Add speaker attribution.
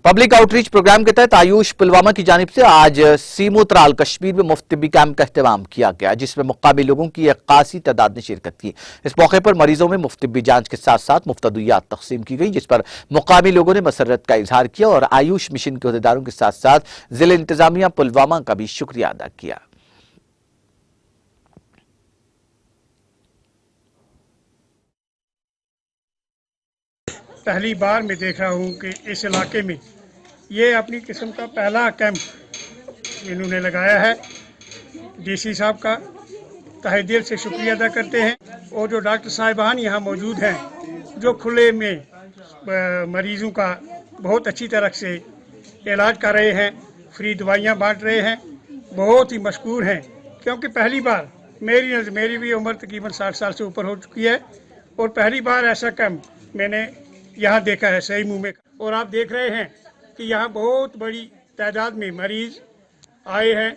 Speaker 1: Public outreach programme के तहत आयुष पुलवामा की जानिब से आज सीमोत्राल कश्मीर में मुफ्त तिब्बी कैंप का एहतमाम किया गया, जिसमें मुकामी लोगों की एक खासी तादाद ने शिरकत की। इस मौके पर मरीजों में मुफ्त तिब्बी जांच के साथ साथ मुफ्त अद्वियात तकसीम की गई, जिस पर मुकामी लोगों ने मसरत का इजहार किया और आयुष मिशन के अहदेदारों के साथ साथ जिला इंतजामिया पुलवामा का भी शुक्रिया अदा किया।
Speaker 2: पहली बार मैं देख रहा हूँ कि इस इलाके में ये अपनी किस्म का पहला कैंप इन्होंने लगाया है। डीसी साहब का तहे दिल से शुक्रिया अदा करते हैं और जो डॉक्टर साहिबान यहाँ मौजूद हैं, जो खुले में मरीज़ों का बहुत अच्छी तरह से इलाज कर रहे हैं, फ्री दवाइयाँ बांट रहे हैं, बहुत ही मशकूर हैं। क्योंकि पहली बार मेरी भी उम्र तकरीबन 60 साल से ऊपर हो चुकी है और पहली बार ऐसा कैंप मैंने यहाँ देखा है सही मुँह में। और आप देख रहे हैं कि यहाँ बहुत बड़ी तादाद में मरीज़ आए हैं